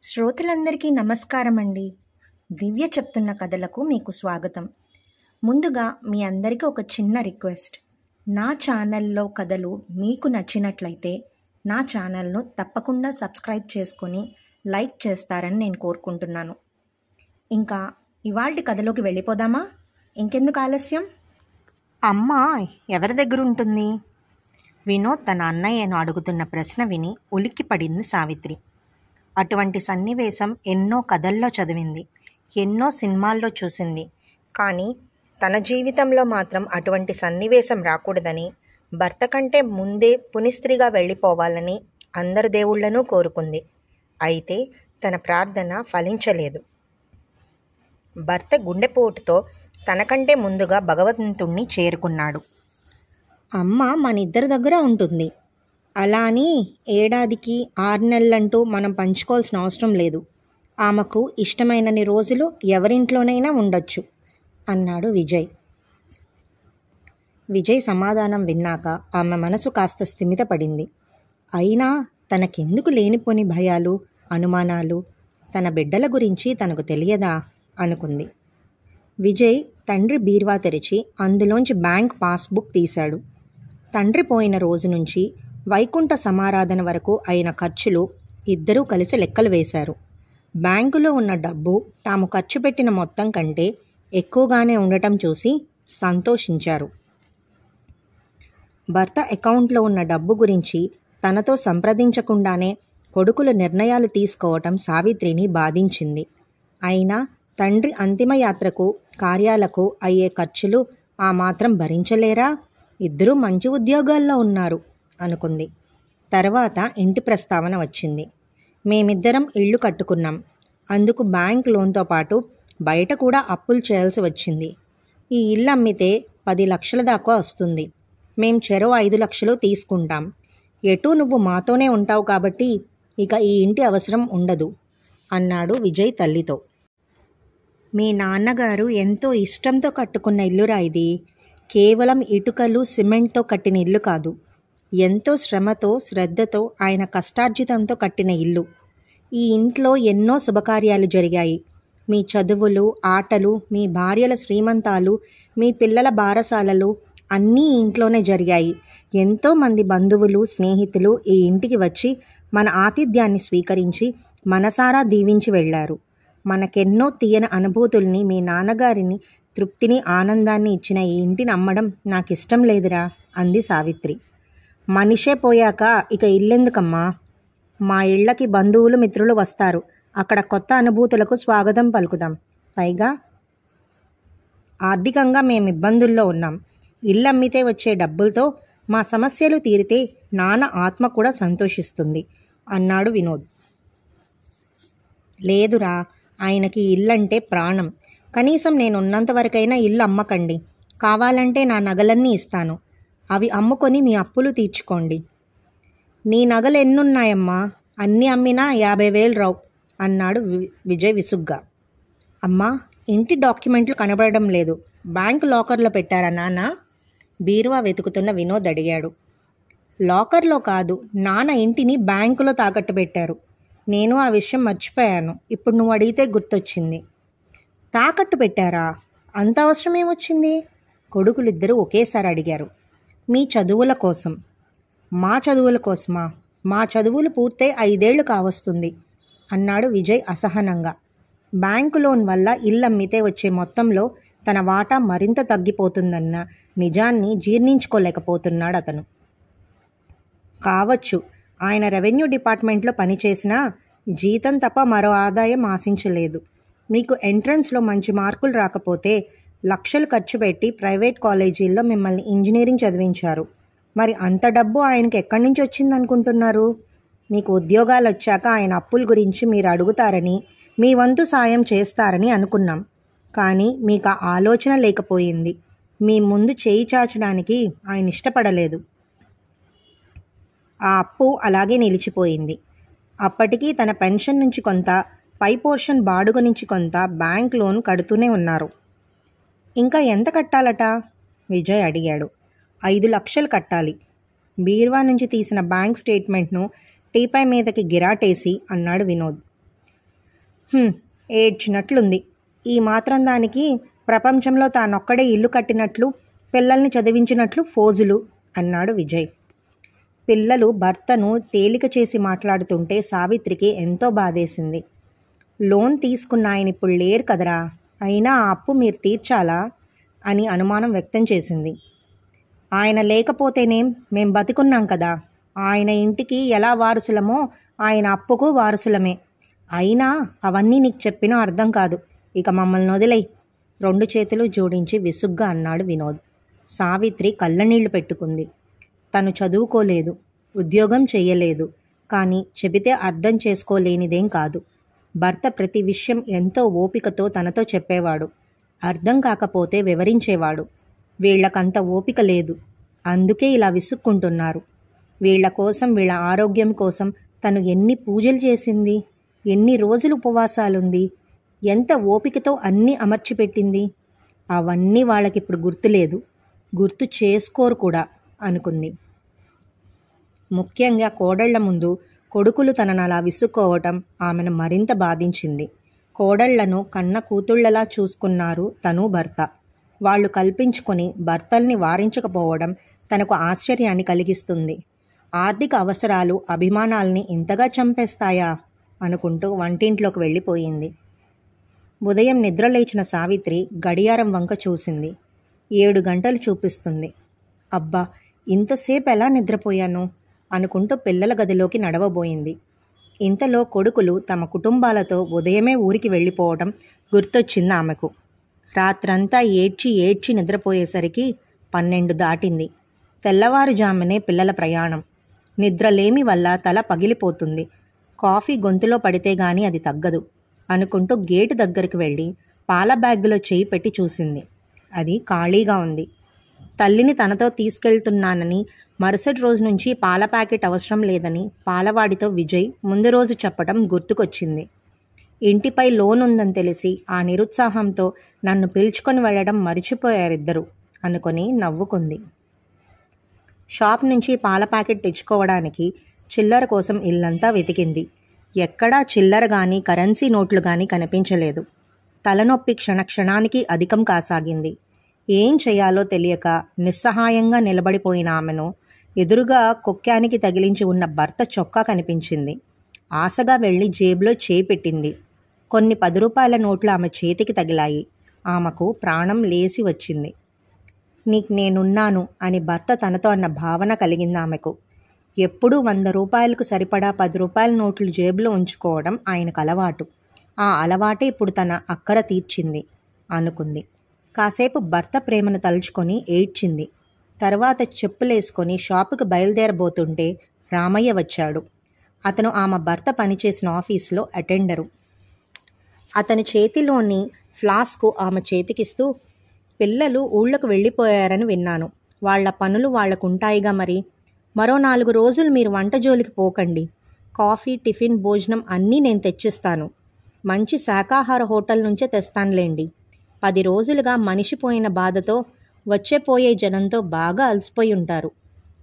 శ్రోతలందరికీ నమస్కారం అండి. దివ్య చెప్తున్న కథలకు మీకు స్వాగతం. ముందుగా మీ అందరికీ ఒక చిన్న రిక్వెస్ట్. నా ఛానల్లో కథలు మీకు నచ్చినట్లయితే నా ఛానల్ను తప్పకుండా సబ్స్క్రైబ్ చేసుకొని లైక్ చేస్తారని నేను కోరుకుంటున్నాను. ఇంకా ఇవాల్టి కథలోకి వెళ్ళిపోదామా? ఇంకెందుకు ఆలస్యం? అమ్మ ఎవరి దగ్గర ఉంటుంది? వినోద్ తన అన్నయ్యను అడుగుతున్న ప్రశ్న విని ఉలిక్కిపడింది సావిత్రి. అటువంటి సన్నివేశం ఎన్నో కథల్లో చదివింది, ఎన్నో సినిమాల్లో చూసింది. కానీ తన జీవితంలో మాత్రం అటువంటి సన్నివేశం రాకూడదని, భర్త కంటే ముందే పునిస్త్రీగా వెళ్ళిపోవాలని అందరి దేవుళ్లను కోరుకుంది. అయితే తన ప్రార్థన ఫలించలేదు. భర్త గుండెపోటుతో తనకంటే ముందుగా భగవంతుణ్ణి చేరుకున్నాడు. అమ్మ మనిద్దరి దగ్గర ఉంటుంది. అలా అని ఏడాదికి 6 నెలలంటూ మనం పంచుకోవాల్సిన అవసరం లేదు. ఆమెకు ఇష్టమైనన్ని రోజులు ఎవరింట్లోనైనా ఉండొచ్చు అన్నాడు విజయ్. విజయ్ సమాధానం విన్నాక ఆమె మనసు కాస్త స్థిమితపడింది. అయినా తనకెందుకు లేనిపోని భయాలు, అనుమానాలు? తన బిడ్డల గురించి తనకు తెలియదా అనుకుంది. విజయ్ తండ్రి బీరువా తెరిచి అందులోంచి బ్యాంక్ పాస్బుక్ తీశాడు. తండ్రి పోయిన రోజు నుంచి వైకుంఠ సమారాధన వరకు అయిన ఖర్చులు ఇద్దరూ కలిసి లెక్కలు వేశారు. బ్యాంకులో ఉన్న డబ్బు తాము ఖర్చు పెట్టిన మొత్తం కంటే ఎక్కువగానే ఉండటం చూసి సంతోషించారు. భర్త అకౌంట్లో ఉన్న డబ్బు గురించి తనతో సంప్రదించకుండానే కొడుకులు నిర్ణయాలు తీసుకోవటం సావిత్రిని బాధించింది. అయినా తండ్రి అంతిమయాత్రకు, కార్యాలకు అయ్యే ఖర్చులు ఆ మాత్రం భరించలేరా? ఇద్దరూ మంచి ఉద్యోగాల్లో ఉన్నారు అనుకుంది. తర్వాత ఇంటి ప్రస్తావన వచ్చింది. మేమిద్దరం ఇళ్ళు కట్టుకున్నాం. అందుకు బ్యాంక్ లోన్తో పాటు బయట కూడా అప్పులు చేయాల్సి వచ్చింది. ఈ ఇల్లు అమ్మితే 10 లక్షల దాకా వస్తుంది. మేం చెరో 5 లక్షలు తీసుకుంటాం. ఎటూ నువ్వు మాతోనే ఉంటావు కాబట్టి ఇక ఈ ఇంటి అవసరం ఉండదు అన్నాడు విజయ్ తల్లితో. మీ నాన్నగారు ఎంతో ఇష్టంతో కట్టుకున్న ఇల్లురా ఇది. కేవలం ఇటుకలు, సిమెంట్తో కట్టిన ఇల్లు కాదు. ఎంతో శ్రమతో, శ్రద్ధతో, ఆయన కష్టార్జితంతో కట్టిన ఇల్లు. ఈ ఇంట్లో ఎన్నో శుభకార్యాలు జరిగాయి. మీ చదువులు, ఆటలు, మీ భార్యల శ్రీమంతాలు, మీ పిల్లల బారసాలలు అన్నీ ఇంట్లోనే జరిగాయి. ఎంతోమంది బంధువులు, స్నేహితులు ఈ ఇంటికి వచ్చి మన ఆతిథ్యాన్ని స్వీకరించి మనసారా దీవించి వెళ్ళారు. మనకెన్నో తీయని అనుభూతుల్ని, మీ నాన్నగారిని తృప్తిని, ఆనందాన్ని ఇచ్చిన ఈ ఇంటిని అమ్మడం నాకిష్టం లేదురా అంది సావిత్రి. మనిషే పోయాక ఇక ఇల్లెందుకమ్మా? మా ఇళ్ళకి బంధువులు, మిత్రులు వస్తారు. అక్కడ కొత్త అనుభూతులకు స్వాగతం పలుకుదాం. పైగా ఆర్థికంగా మేము ఇబ్బందుల్లో ఉన్నాం. ఇల్లు అమ్మితే వచ్చే డబ్బులతో మా సమస్యలు తీరితే నాన్న ఆత్మ కూడా సంతోషిస్తుంది అన్నాడు వినోద్. లేదురా, ఆయనకి ఇల్లంటే ప్రాణం. కనీసం నేను ఉన్నంత వరకైనా ఇల్లు అమ్మకండి. కావాలంటే నా నగలన్నీ ఇస్తాను. అవి అమ్ముకొని మీ అప్పులు తీర్చుకోండి. నీ నగలు ఎన్నున్నాయమ్మా? అన్నీ అమ్మినా 50,000 రావు అన్నాడు విజయ్ విసుగ్గా. అమ్మా, ఇంటి డాక్యుమెంట్లు కనబడడం లేదు. బ్యాంక్ లాకర్లో పెట్టారా నాన్న? బీరువా వెతుకుతున్న వినోద్ అడిగాడు. లాకర్లో కాదు, నాన్న ఇంటిని బ్యాంకులో తాకట్టు పెట్టారు. నేను ఆ విషయం మర్చిపోయాను. ఇప్పుడు నువ్వు అడిగితే గుర్తొచ్చింది. తాకట్టు పెట్టారా? అంత అవసరం ఏమొచ్చింది? కొడుకులిద్దరూ ఒకేసారి అడిగారు. మీ చదువుల కోసం. మా చదువుల కోసమా? మా చదువులు పూర్తయి 5 ఏళ్లు కావస్తుంది అన్నాడు విజయ్ అసహనంగా. బ్యాంకు లోన్ వల్ల ఇల్లు అమ్మితే వచ్చే మొత్తంలో తన వాటా మరింత తగ్గిపోతుందన్న నిజాన్ని జీర్ణించుకోలేకపోతున్నాడు అతను. కావచ్చు, ఆయన రెవెన్యూ డిపార్ట్మెంట్లో పనిచేసినా జీతం తప్ప మరో ఆదాయం ఆశించలేదు. మీకు ఎంట్రన్స్లో మంచి మార్కులు రాకపోతే లక్షలు ఖర్చు పెట్టి ప్రైవేట్ కాలేజీల్లో మిమ్మల్ని ఇంజనీరింగ్ చదివించారు. మరి అంత డబ్బు ఆయనకి ఎక్కడి నుంచి వచ్చిందనుకుంటున్నారు? మీకు ఉద్యోగాలు వచ్చాక ఆయన అప్పుల గురించి మీరు అడుగుతారని, మీ వంతు సాయం చేస్తారని అనుకున్నాం. కానీ మీకు ఆ ఆలోచన లేకపోయింది. మీ ముందు చేయి చాచడానికి ఆయన ఇష్టపడలేదు. ఆ అప్పు అలాగే నిలిచిపోయింది. అప్పటికీ తన పెన్షన్ నుంచి కొంత, పై పోర్షన్ బాడుగ నుంచి కొంత బ్యాంక్ లోన్ కడుతూనే ఉన్నారు. ఇంకా ఎంత కట్టాలట? విజయ్ అడిగాడు. 5 లక్షలు కట్టాలి. బీరువా నుంచి తీసిన బ్యాంక్ స్టేట్మెంట్ను టీపై మీదకి గిరాటేసి అన్నాడు వినోద్. "హ్మ్, ఏడ్చినట్లుంది. ఈ మాత్రం దానికి ప్రపంచంలో తానొక్కడే ఇల్లు కట్టినట్లు, పిల్లల్ని చదివించినట్లు ఫోజులు" అన్నాడు విజయ్. పిల్లలు భర్తను తేలిక చేసి మాట్లాడుతుంటే సావిత్రికి ఎంతో బాధేసింది. లోన్ తీసుకున్న ఆయన ఇప్పుడు లేరు కదరా, అయినా ఆ అప్పు మీరు తీర్చాలా అని అనుమానం వ్యక్తం చేసింది. ఆయన లేకపోతేనేం, మేం బతికున్నాం కదా, ఆయన ఇంటికి ఎలా వారసులమో ఆయన అప్పుకు వారసులమే. అయినా అవన్నీ నీకు చెప్పినా అర్థం కాదు. ఇక మమ్మల్ని వదిలేయ్, 2 చేతులు జోడించి విసుగ్గా అన్నాడు వినోద్. సావిత్రి కళ్ళనీళ్లు పెట్టుకుంది. తను చదువుకోలేదు, ఉద్యోగం చెయ్యలేదు, కానీ చెబితే అర్థం చేసుకోలేనిదేం కాదు. భర్త ప్రతి విషయం ఎంతో ఓపికతో తనతో చెప్పేవాడు. అర్థం కాకపోతే వివరించేవాడు. వీళ్లకంత ఓపిక లేదు, అందుకే ఇలా విసుక్కుంటున్నారు. వీళ్ల కోసం, వీళ్ల ఆరోగ్యం కోసం తను ఎన్ని పూజలు చేసింది, ఎన్ని రోజులు ఉపవాసాలుంది, ఎంత ఓపికతో అన్నీ అమర్చిపెట్టింది. అవన్నీ వాళ్ళకిప్పుడు గుర్తులేదు, గుర్తు చేసుకోరు కూడా అనుకుంది. ముఖ్యంగా కోడళ్ల ముందు కొడుకులు తనను అలా విసుక్కోవటం ఆమెను మరింత బాధించింది. కోడళ్లను కన్న కూతుళ్లలా చూసుకున్నారు తను భర్త. వాళ్ళు కల్పించుకొని భర్తల్ని వారించకపోవడం తనకు ఆశ్చర్యాన్ని కలిగిస్తుంది. ఆర్థిక అవసరాలు అభిమానాల్ని ఇంతగా చంపేస్తాయా అనుకుంటూ వంటింట్లోకి వెళ్ళిపోయింది. ఉదయం నిద్రలేచిన సావిత్రి గడియారం వంక చూసింది. 7 గంటలు చూపిస్తుంది. అబ్బా, ఇంతసేపు ఎలా నిద్రపోయాను అనుకుంటూ పిల్లల గదిలోకి నడవబోయింది. ఇంతలో కొడుకులు తమ కుటుంబాలతో ఉదయమే ఊరికి వెళ్ళిపోవడం గుర్తొచ్చింది ఆమెకు. రాత్రంతా ఏడ్చి ఏడ్చి నిద్రపోయేసరికి 12 దాటింది. తెల్లవారుజామునే పిల్లల ప్రయాణం. నిద్రలేమి వల్ల తల పగిలిపోతుంది. కాఫీ గొంతులో పడితే గాని అది తగ్గదు అనుకుంటూ గేటు దగ్గరికి వెళ్ళి పాల బ్యాగులో చేయి పెట్టి చూసింది. అది ఖాళీగా ఉంది. తల్లిని తనతో తీసుకెళ్తున్నానని, మరుసటి రోజు నుంచి పాల ప్యాకెట్ అవసరం లేదని పాలవాడితో విజయ్ ముందు రోజు చెప్పటం గుర్తుకొచ్చింది. ఇంటిపై లోన్ ఉందని తెలిసి ఆ నిరుత్సాహంతో నన్ను పిలుచుకొని వెళ్ళడం మరిచిపోయారిద్దరు అనుకొని నవ్వుకుంది. షాప్ నుంచి పాల ప్యాకెట్ తెచ్చుకోవడానికి చిల్లర కోసం ఇల్లంతా వెతికింది. ఎక్కడా చిల్లర గాని, కరెన్సీ నోట్లు గాని కనిపించలేదు. తలనొప్పి క్షణక్షణానికి అధికం కాసాగింది. ఏం చేయాలో తెలియక నిస్సహాయంగా నిలబడిపోయిన ఆమెను ఎదురుగా కొక్కానికి తగిలించి ఉన్న భర్త చొక్కా కనిపించింది. ఆశగా వెళ్ళి జేబులో చేయి పెట్టింది. కొన్ని 10 రూపాయల నోట్లు ఆమె చేతికి తగిలాయి. ఆమెకు ప్రాణం లేసి వచ్చింది. నీకు నేనున్నాను అని భర్త తనతో అన్న భావన కలిగింది ఆమెకు. ఎప్పుడూ 100 రూపాయలకు సరిపడా 10 రూపాయల నోట్లు జేబులో ఉంచుకోవడం ఆయనకు అలవాటు. ఆ అలవాటే ఇప్పుడు తన అక్కర తీర్చింది అనుకుంది. కాసేపు భర్త ప్రేమను తలుచుకొని ఏడ్చింది. తర్వాత చెప్పులేసుకొని షాపుకు బయలుదేరబోతుంటే రామయ్య వచ్చాడు. అతను ఆమె భర్త పనిచేసిన ఆఫీసులో అటెండరు. అతని చేతిలోని ఫ్లాస్కు ఆమె చేతికిస్తూ, పిల్లలు ఊళ్ళకు వెళ్ళిపోయారని విన్నాను. వాళ్ల పనులు వాళ్లకుంటాయిగా మరి. మరో 4 రోజులు మీరు వంట జోలికి పోకండి. కాఫీ, టిఫిన్, భోజనం అన్నీ నేను తెచ్చిస్తాను. మంచి శాకాహార హోటల్ నుంచే తెస్తానులేండి. 10 రోజులుగా మనిషిపోయిన బాధతో, వచ్చేపోయే జనంతో బాగా అలసిపోయి ఉంటారు.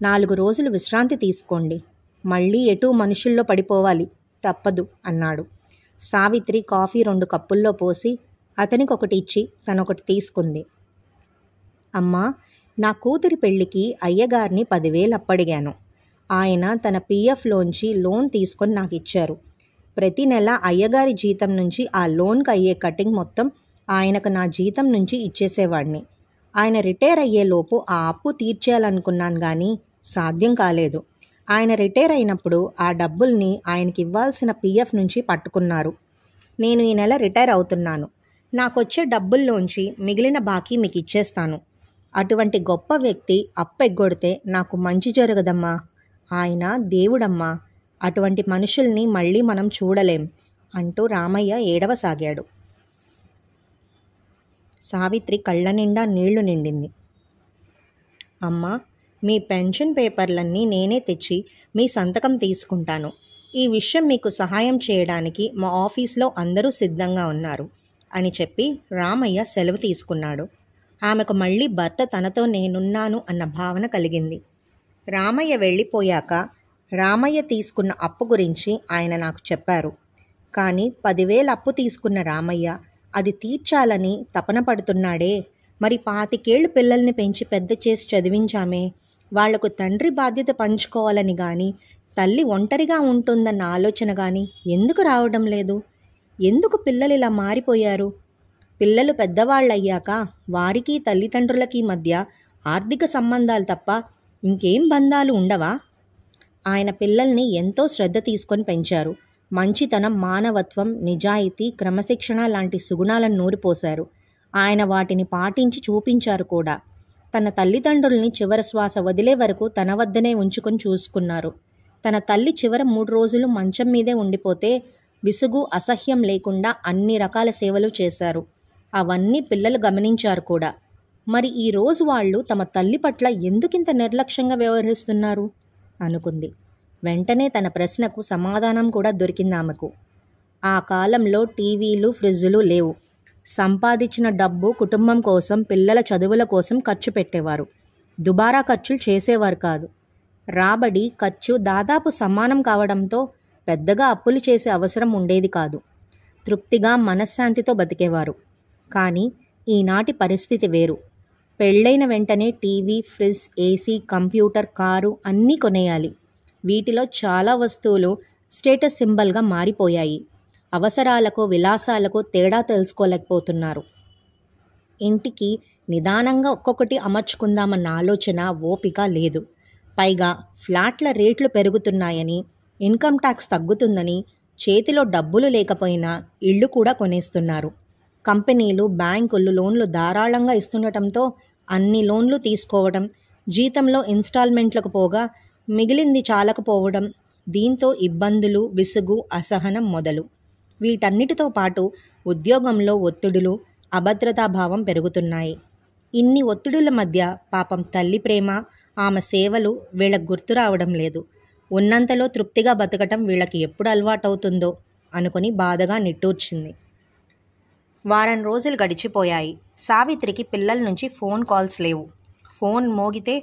4 రోజులు విశ్రాంతి తీసుకోండి. మళ్ళీ ఎటూ మనుషుల్లో పడిపోవాలి, తప్పదు అన్నాడు. సావిత్రి కాఫీ 2 కప్పుల్లో పోసి అతనికొకటి ఇచ్చి తనొకటి తీసుకుంది. అమ్మా, నా కూతురి పెళ్లికి అయ్యగారిని 10,000 అప్పడిగాను. ఆయన తన PFలోంచి లోన్ తీసుకొని నాకు ఇచ్చారు. ప్రతి నెల అయ్యగారి జీతం నుంచి ఆ లోన్కి అయ్యే కటింగ్ మొత్తం ఆయనకు నా జీతం నుంచి ఇచ్చేసేవాడిని. ఆయన రిటైర్ అయ్యేలోపు ఆ అప్పు తీర్చేయాలనుకున్నాను కానీ సాధ్యం కాలేదు. ఆయన రిటైర్ అయినప్పుడు ఆ డబ్బుల్ని ఆయనకి ఇవ్వాల్సిన PF నుంచి పట్టుకున్నారు. నేను ఈ నెల రిటైర్ అవుతున్నాను. నాకొచ్చే డబ్బుల్లోంచి మిగిలిన బాకీ మీకు ఇచ్చేస్తాను. అటువంటి గొప్ప వ్యక్తి అప్పెగ్గొడితే నాకు మంచి జరగదమ్మా. ఆయన దేవుడమ్మా. అటువంటి మనుషుల్ని మళ్ళీ మనం చూడలేం అంటూ రామయ్య ఏడవసాగాడు. సావిత్రి కళ్ళ నిండా నీళ్లు నిండింది. అమ్మా, మీ పెన్షన్ పేపర్లన్నీ నేనే తెచ్చి మీ సంతకం తీసుకుంటాను. ఈ విషయం మీకు సహాయం చేయడానికి మా ఆఫీస్లో అందరూ సిద్ధంగా ఉన్నారు అని చెప్పి రామయ్య సెలవు తీసుకున్నాడు. ఆమెకు మళ్ళీ భర్త తనతో నేనున్నాను అన్న భావన కలిగింది. రామయ్య వెళ్ళిపోయాక రామయ్య తీసుకున్న అప్పు గురించి ఆయన నాకు చెప్పారు. కానీ 10,000 అప్పు తీసుకున్న రామయ్య అది తీర్చాలని తపన పడుతున్నాడే. మరి 25 పిల్లల్ని పెంచి పెద్ద చేసి చదివించామే, వాళ్లకు తండ్రి బాధ్యత పంచుకోవాలని గాని, తల్లి ఒంటరిగా ఉంటుందన్న ఆలోచన గాని ఎందుకు రావడం లేదు? ఎందుకు పిల్లలు ఇలా మారిపోయారు? పిల్లలు పెద్దవాళ్ళయ్యాక వారికి తల్లిదండ్రులకి మధ్య ఆర్థిక సంబంధాలు తప్ప ఇంకేం బంధాలు ఉండవా? ఆయన పిల్లల్ని ఎంతో శ్రద్ధ తీసుకొని పెంచారు. మంచితనం, మానవత్వం, నిజాయితీ, క్రమశిక్షణ లాంటి సుగుణాలను నూరిపోశారు. ఆయన వాటిని పాటించి చూపించారు కూడా. తన తల్లిదండ్రుల్ని చివరి శ్వాస వదిలే వరకు తన వద్దనే ఉంచుకొని చూసుకున్నారు. తన తల్లి చివరి 3 రోజులు మంచం మీదే ఉండిపోతే విసుగు, అసహ్యం లేకుండా అన్ని రకాల సేవలు చేశారు. అవన్నీ పిల్లలు గమనించారు కూడా. మరి ఈరోజు వాళ్ళు తమ తల్లి పట్ల ఎందుకింత నిర్లక్ష్యంగా వ్యవహరిస్తున్నారు అనుకుంది. వెంటనే తన ప్రశ్నకు సమాధానం కూడా దొరికింది ఆమెకు. ఆ కాలంలో టీవీలు, ఫ్రిడ్జులు లేవు. సంపాదించిన డబ్బు కుటుంబం కోసం, పిల్లల చదువుల కోసం ఖర్చు పెట్టేవారు. దుబారా ఖర్చులు చేసేవారు కాదు. రాబడి, ఖర్చు దాదాపు సమానం కావడంతో పెద్దగా అప్పులు చేసే అవసరం ఉండేది కాదు. తృప్తిగా, మనశ్శాంతితో బతికేవారు. కానీ ఈనాటి పరిస్థితి వేరు. పెళ్ళైన వెంటనే TV, fridge, AC, computer, car అన్నీ కొనేయాలి. వీటిలో చాలా వస్తువులు స్టేటస్ సింబల్గా మారిపోయాయి. అవసరాలకు, విలాసాలకు తేడా తెలుసుకోలేకపోతున్నారు. ఇంటికి నిదానంగా ఒక్కొక్కటి అమర్చుకుందామన్న ఆలోచన, ఓపిక లేదు. పైగా ఫ్లాట్ల రేట్లు పెరుగుతున్నాయని, ఇన్కమ్ ట్యాక్స్ తగ్గుతుందని చేతిలో డబ్బులు లేకపోయినా ఇళ్ళు కూడా కొనేస్తున్నారు. కంపెనీలు, బ్యాంకులు లోన్లు ధారాళంగా ఇస్తుండటంతో అన్ని లోన్లు తీసుకోవడం, జీతంలో ఇన్స్టాల్మెంట్లకు పోగా మిగిలింది చాలకపోవడం, దీంతో ఇబ్బందులు, విసుగు, అసహనం మొదలు. వీటన్నిటితో పాటు ఉద్యోగంలో ఒత్తిడులు, అభద్రతాభావం పెరుగుతున్నాయి. ఇన్ని ఒత్తిడుల మధ్య పాపం తల్లి ప్రేమ, ఆమె సేవలు వీళ్ళకు గుర్తు రావడం లేదు. ఉన్నంతలో తృప్తిగా బతకటం వీళ్ళకి ఎప్పుడు అలవాటవుతుందో అనుకుని బాధగా నిట్టూర్చింది. వారం రోజులు గడిచిపోయాయి. సావిత్రికి పిల్లల నుంచి ఫోన్ కాల్స్ లేవు. ఫోన్ మోగితే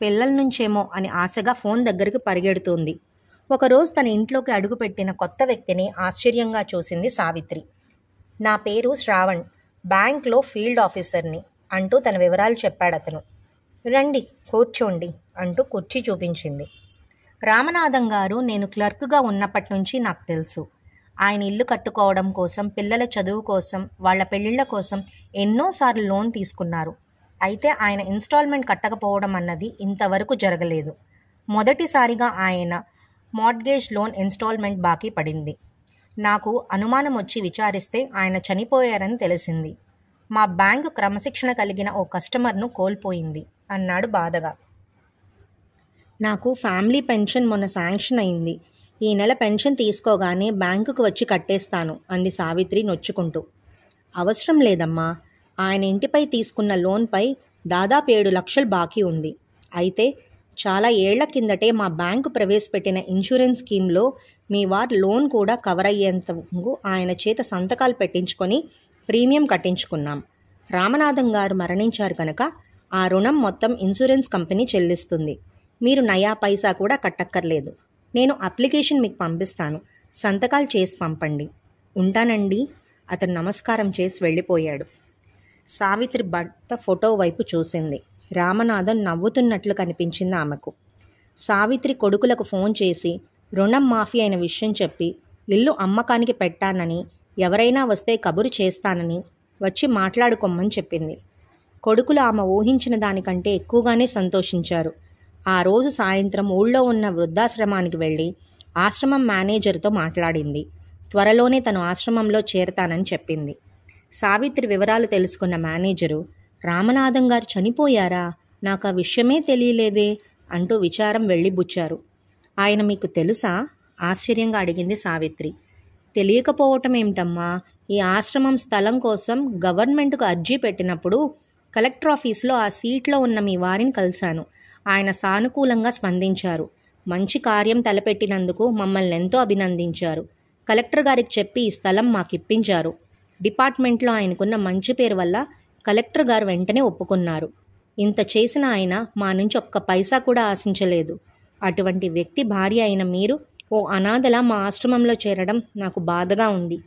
పిల్లల నుంచేమో అని ఆశగా ఫోన్ దగ్గరికి పరిగెడుతోంది. ఒకరోజు తన ఇంట్లోకి అడుగుపెట్టిన కొత్త వ్యక్తిని ఆశ్చర్యంగా చూసింది సావిత్రి. నా పేరు శ్రావణ్, బ్యాంక్లో ఫీల్డ్ ఆఫీసర్ని అంటూ తన వివరాలు చెప్పాడతను. రండి కూర్చోండి అంటూ కుర్చీ చూపించింది. రామనాథం గారు నేను క్లర్క్గా ఉన్నప్పటి నుంచి నాకు తెలుసు. ఆయన ఇల్లు కట్టుకోవడం కోసం, పిల్లల చదువు కోసం, వాళ్ళ పెళ్ళిళ్ళ కోసం ఎన్నోసార్లు లోన్ తీసుకున్నారు. అయితే ఆయన ఇన్స్టాల్మెంట్ కట్టకపోవడం అన్నది ఇంతవరకు జరగలేదు. మొదటిసారిగా ఆయన మార్ట్గేజ్ లోన్ ఇన్స్టాల్మెంట్ బాకీ పడింది. నాకు అనుమానం వచ్చి విచారిస్తే ఆయన చనిపోయారని తెలిసింది. మా బ్యాంకు క్రమశిక్షణ కలిగిన ఓ కస్టమర్ను కోల్పోయింది అన్నాడు బాధగా. నాకు ఫ్యామిలీ పెన్షన్ మొన్న శాంక్షన్ అయింది. ఈ నెల పెన్షన్ తీసుకోగానే బ్యాంకుకు వచ్చి కట్టేస్తాను అంది సావిత్రి నొచ్చుకుంటూ. అవసరం లేదమ్మా, ఆయన ఇంటిపై తీసుకున్న లోన్పై దాదాపు 7 లక్షలు బాకీ ఉంది. అయితే చాలా ఏళ్ల కిందటే మా బ్యాంకు ప్రవేశపెట్టిన ఇన్సూరెన్స్ స్కీమ్లో మీ వారి లోన్ కూడా కవర్ అయ్యేంతకు ఆయన చేత సంతకాలు పెట్టించుకొని ప్రీమియం కట్టించుకున్నాం. రామనాథం గారు మరణించారు కనుక ఆ రుణం మొత్తం ఇన్సూరెన్స్ కంపెనీ చెల్లిస్తుంది. మీరు నయా పైసా కూడా కట్టక్కర్లేదు. నేను అప్లికేషన్ మీకు పంపిస్తాను, సంతకాలు చేసి పంపండి. ఉంటానండి. అతను నమస్కారం చేసి వెళ్ళిపోయాడు. సావిత్రి భర్త ఫోటో వైపు చూసింది. రామనాథన్ నవ్వుతున్నట్లు కనిపించింది ఆమెకు. సావిత్రి కొడుకులకు ఫోన్ చేసి రుణం మాఫీ అయిన విషయం చెప్పి, ఇల్లు అమ్మకానికి పెట్టానని, ఎవరైనా వస్తే కబురు చేస్తానని వచ్చి మాట్లాడుకోమని చెప్పింది. కొడుకులు ఆమె ఊహించిన దానికంటే ఎక్కువగానే సంతోషించారు. ఆ రోజు సాయంత్రం ఊళ్ళో ఉన్న వృద్ధాశ్రమానికి వెళ్ళి ఆశ్రమం మేనేజర్తో మాట్లాడింది. త్వరలోనే తను ఆశ్రమంలో చేరతానని చెప్పింది. సావిత్రి వివరాలు తెలుసుకున్న మేనేజరు, రామనాథం గారు చనిపోయారా? నాకు ఆ విషయమే తెలియలేదే అంటూ విచారం వెళ్ళిబుచ్చారు. ఆయన మీకు తెలుసా? ఆశ్చర్యంగా అడిగింది సావిత్రి. తెలియకపోవటం ఏమిటమ్మా, ఈ ఆశ్రమం స్థలం కోసం గవర్నమెంట్కు అర్జీ పెట్టినప్పుడు కలెక్టర్ ఆఫీసులో ఆ సీట్లో ఉన్న మీ వారిని కలిశాను. ఆయన సానుకూలంగా స్పందించారు. మంచి కార్యం తలపెట్టినందుకు మమ్మల్ని ఎంతో అభినందించారు. కలెక్టర్ గారికి చెప్పి ఈ స్థలం మాకిప్పించారు. డిపార్ట్మెంట్లో ఆయనకున్న మంచి పేరు వల్ల కలెక్టర్ గారు వెంటనే ఒప్పుకున్నారు. ఇంత చేసిన ఆయన మా నుంచి ఒక్క పైసా కూడా ఆశించలేదు. అటువంటి వ్యక్తి భార్య అయిన మీరు ఓ అనాథలా మా ఆశ్రమంలో చేరడం నాకు బాధగా ఉంది.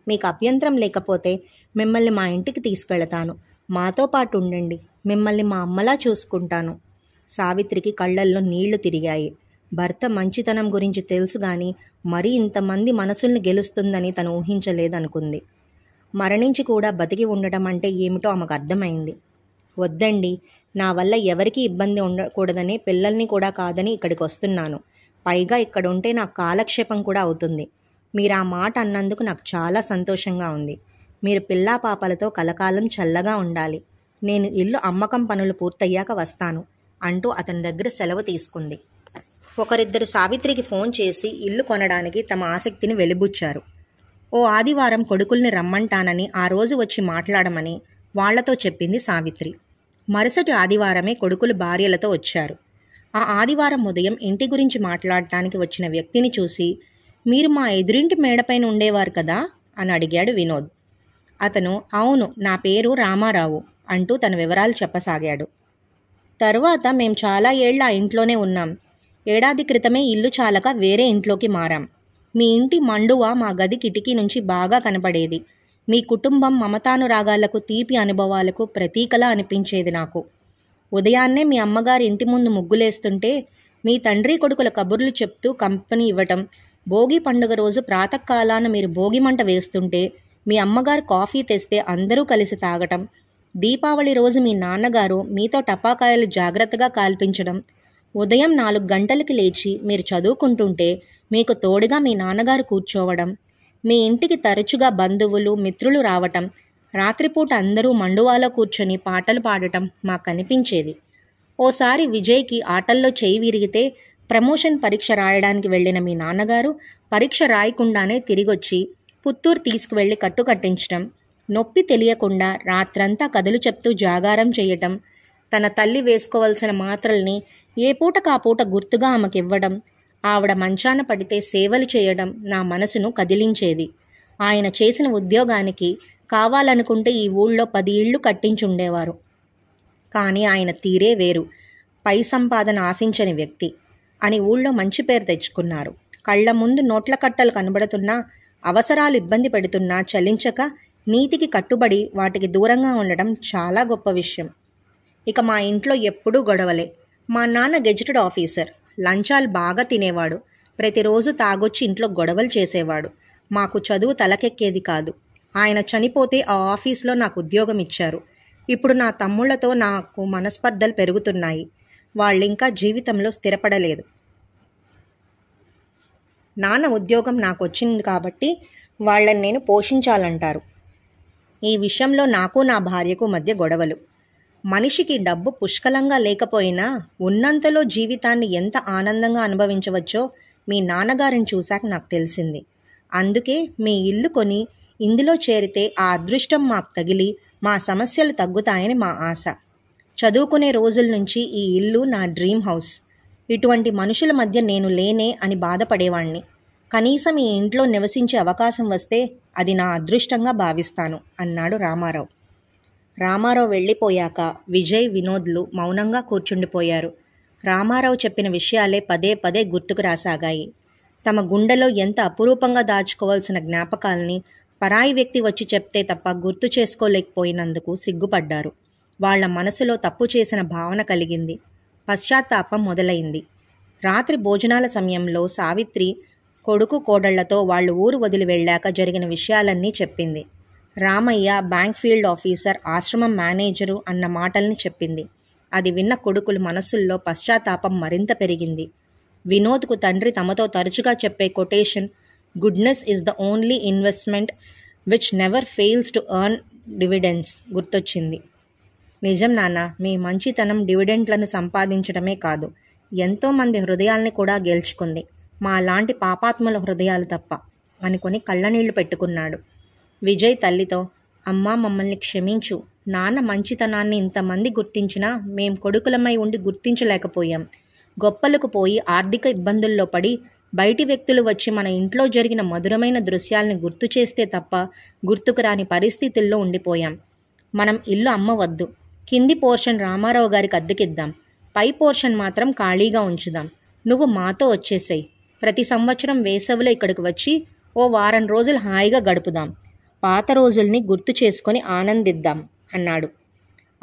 మీకు అభ్యంతరం లేకపోతే మిమ్మల్ని మా ఇంటికి తీసుకెళతాను. మాతో పాటు ఉండండి. మిమ్మల్ని మా అమ్మలా చూసుకుంటాను. సావిత్రికి కళ్ళల్లో నీళ్లు తిరిగాయి. భర్త మంచితనం గురించి తెలుసు గాని మరీ ఇంతమంది మనసుల్ని గెలుస్తుందని తను ఊహించలేదనుకుంది. మరణించి కూడా బతికి ఉండటం అంటే ఏమిటో ఆమెకు అర్థమైంది. వద్దండి, నా వల్ల ఎవరికీ ఇబ్బంది ఉండకూడదని పిల్లల్ని కూడా కాదని ఇక్కడికి వస్తున్నాను. పైగా ఇక్కడ ఉంటే నాకు కాలక్షేపం కూడా అవుతుంది. మీరు ఆ మాట అన్నందుకు నాకు చాలా సంతోషంగా ఉంది. మీరు పిల్లా పాపలతో కలకాలం చల్లగా ఉండాలి. నేను ఇల్లు అమ్మకం పనులు పూర్తయ్యాక వస్తాను అంటూ అతని దగ్గర సెలవు తీసుకుంది. ఒకరిద్దరు సావిత్రికి ఫోన్ చేసి ఇల్లు కొనడానికి తమ ఆసక్తిని వెలిబుచ్చారు. ఓ ఆదివారం కొడుకుల్ని రమ్మంటానని ఆ రోజు వచ్చి మాట్లాడమని వాళ్లతో చెప్పింది సావిత్రి. మరుసటి ఆదివారమే కొడుకులు భార్యలతో వచ్చారు. ఆ ఆదివారం ఉదయం ఇంటి గురించి మాట్లాడటానికి వచ్చిన వ్యక్తిని చూసి, మీరు మా ఎదురింటి మేడపైన ఉండేవారు కదా అని అడిగాడు వినోద్. అతను, అవును, నా పేరు రామారావు అంటూ తన వివరాలు చెప్పసాగాడు. తరువాత మేం చాలా ఏళ్ల ఆ ఇంట్లోనే ఉన్నాం. ఏడాది క్రితమే ఇల్లు చాలక వేరే ఇంట్లోకి మారాం. మీ ఇంటి మండువ మా గది కిటికీ నుంచి బాగా కనపడేది. మీ కుటుంబం మమతానురాగాలకు, తీపి అనుభవాలకు ప్రతీకలా అనిపించేది నాకు. ఉదయాన్నే మీ అమ్మగారి ఇంటి ముందు ముగ్గులేస్తుంటే మీ తండ్రి కొడుకుల కబుర్లు చెప్తూ కంపెనీ ఇవ్వటం, భోగి పండుగ రోజు ప్రాతకాలాన మీరు భోగి మంట వేస్తుంటే మీ అమ్మగారు కాఫీ తెస్తే అందరూ కలిసి తాగటం, దీపావళి రోజు మీ నాన్నగారు మీతో టపాకాయలు జాగ్రత్తగా కాల్పించడం, ఉదయం 4 గంటలకి లేచి మీరు చదువుకుంటుంటే మీకు తోడుగా మీ నాన్నగారు కూర్చోవడం, మీ ఇంటికి తరచుగా బంధువులు మిత్రులు రావటం, రాత్రిపూట అందరూ మండువాలో కూర్చొని పాటలు పాడటం మాకు కనిపించేది. ఓసారి విజయ్కి ఆటల్లో చేయి విరిగితే ప్రమోషన్ పరీక్ష రాయడానికి వెళ్ళిన మీ నాన్నగారు పరీక్ష రాయకుండానే తిరిగొచ్చి పుత్తూరు తీసుకువెళ్ళి కట్టు కట్టించటం, నొప్పి తెలియకుండా రాత్రంతా కథలు చెప్తూ జాగారం చేయటం, తన తల్లి వేసుకోవలసిన మాత్రల్ని ఏ పూటకా పూట గుర్తుగా ఆమెకివ్వడం, ఆవిడ మంచాన పడితే సేవలు చేయడం నా మనసును కదిలించేది. ఆయన చేసిన ఉద్యోగానికి కావాలనుకుంటే ఈ ఊళ్ళో 10 ఇళ్ళు కట్టించుండేవారు. కానీ ఆయన తీరే వేరు. పై సంపాదన ఆశించని వ్యక్తి అని ఊళ్ళో మంచి పేరు తెచ్చుకున్నారు. కళ్ల ముందు నోట్ల కట్టలు కనబడుతున్నా, అవసరాలు ఇబ్బంది పెడుతున్నా చలించక నీతికి కట్టుబడి వాటికి దూరంగా ఉండడం చాలా గొప్ప విషయం. ఇక మా ఇంట్లో ఎప్పుడూ గొడవలే. మా నాన్న గెజిటెడ్ ఆఫీసర్. లంచాలు బాగా తినేవాడు. ప్రతిరోజు తాగొచ్చి ఇంట్లో గొడవలు చేసేవాడు. మాకు చదువు తలకెక్కేది కాదు. ఆయన చనిపోతే ఆ ఆఫీస్లో నాకు ఉద్యోగం ఇచ్చారు. ఇప్పుడు నా తమ్ముళ్లతో నాకు మనస్పర్ధలు పెరుగుతున్నాయి. వాళ్ళింకా జీవితంలో స్థిరపడలేదు. నాన్న ఉద్యోగం నాకు వచ్చింది కాబట్టి వాళ్ళని నేను పోషించాలంటారు. ఈ విషయంలో నాకు నా భార్యకు మధ్య గొడవలు. మనిషికి డబ్బు పుష్కలంగా లేకపోయినా ఉన్నంతలో జీవితాన్ని ఎంత ఆనందంగా అనుభవించవచ్చో మీ నాన్నగారిని చూశాక నాకు తెలిసింది. అందుకే మీ ఇల్లు కొని ఇందులో చేరితే ఆ అదృష్టం మాకు తగిలి మా సమస్యలు తగ్గుతాయని మా ఆశ. చదువుకునే రోజుల నుంచి ఈ ఇల్లు నా డ్రీమ్ హౌస్. ఇటువంటి మనుషుల మధ్య నేను లేనే అని బాధపడేవాణ్ణి. కనీసం ఈ ఇంట్లో నివసించే అవకాశం వస్తే అది నా అదృష్టంగా భావిస్తాను అన్నాడు రామారావు. రామారావు వెళ్ళిపోయాక విజయ్, వినోద్లు మౌనంగా కూర్చుండిపోయారు. రామారావు చెప్పిన విషయాలే పదే పదే గుర్తుకు రాసాగాయి. తమ గుండెలో ఎంత అపురూపంగా దాచుకోవాల్సిన జ్ఞాపకాల్ని పరాయి వ్యక్తి వచ్చి చెప్తే తప్ప గుర్తు చేసుకోలేకపోయినందుకు సిగ్గుపడ్డారు. వాళ్ల మనసులో తప్పు చేసిన భావన కలిగింది. పశ్చాత్తాపం మొదలైంది. రాత్రి భోజనాల సమయంలో సావిత్రి కొడుకు కోడళ్లతో వాళ్ళు ఊరు వదిలి వెళ్ళాక జరిగిన విషయాలన్నీ చెప్పింది. రామయ్య బ్యాంక్ ఫీల్డ్ ఆఫీసర్, ఆశ్రమం మేనేజరు అన్న మాటల్ని చెప్పింది. అది విన్న కొడుకుల మనసుల్లో పశ్చాత్తాపం మరింత పెరిగింది. వినోద్కు తండ్రి తమతో తరచుగా చెప్పే quotation, goodness is the only investment which never fails to earn dividends గుర్తొచ్చింది. నిజం నాన్న, మీ మంచితనం డివిడెంట్లను సంపాదించడమే కాదు, ఎంతోమంది హృదయాల్ని కూడా గెలుచుకుంది. మా లాంటి పాపాత్ముల హృదయాలు తప్ప అనుకుని కళ్ళనీళ్లు పెట్టుకున్నాడు. విజయ్ తల్లితో, అమ్మా మమ్మల్ని క్షమించు. నాన్న మంచితనాన్ని ఇంతమంది గుర్తించినా మేం కొడుకులమై ఉండి గుర్తించలేకపోయాం. గొప్పలకు పోయి ఆర్థిక ఇబ్బందుల్లో పడి బయటి వ్యక్తులు వచ్చి మన ఇంట్లో జరిగిన మధురమైన దృశ్యాల్ని గుర్తు చేస్తే తప్ప గుర్తుకు రాని పరిస్థితుల్లో ఉండిపోయాం. మనం ఇల్లు అమ్మవద్దు. కింది పోర్షన్ రామారావు గారికి అద్దెకిద్దాం. పై పోర్షన్ మాత్రం ఖాళీగా ఉంచుదాం. నువ్వు మాతో వచ్చేసేయ్. ప్రతి సంవత్సరం వేసవిలో ఇక్కడికి వచ్చి ఓ వారం రోజులు హాయిగా గడుపుదాం. పాత రోజుల్ని గుర్తు చేసుకొని ఆనందిద్దాం అన్నాడు.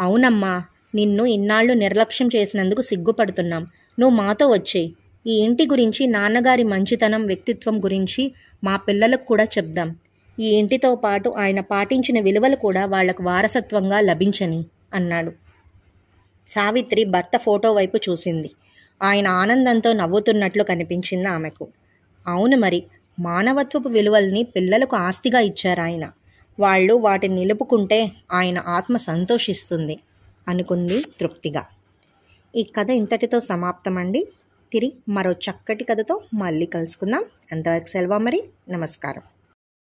అవునమ్మా, నిన్ను ఇన్నాళ్ళు నిర్లక్ష్యం చేసినందుకు సిగ్గుపడుతున్నాం. నువ్వు మాతో వచ్చేయి. ఈ ఇంటి గురించి, నాన్నగారి మంచితనం, వ్యక్తిత్వం గురించి మా పిల్లలకు కూడా చెప్దాం. ఈ ఇంటితో పాటు ఆయన పాటించిన విలువలు కూడా వాళ్లకు వారసత్వంగా లభించని అన్నాడు. సావిత్రి భర్త ఫోటో వైపు చూసింది. ఆయన ఆనందంతో నవ్వుతున్నట్లు కనిపించింది ఆమెకు. అవును మరి, మానవత్వపు విలువల్ని పిల్లలకు ఆస్తిగా ఇచ్చారాయన. వాళ్ళు వాటిని నిలుపుకుంటే ఆయన ఆత్మ సంతోషిస్తుంది అనుకుంది తృప్తిగా. ఈ కథ ఇంతటితో సమాప్తమండి. తిరిగి మరో చక్కటి కథతో మళ్ళీ కలుసుకుందాం. అంతవరకు సెలవు మరి. నమస్కారం.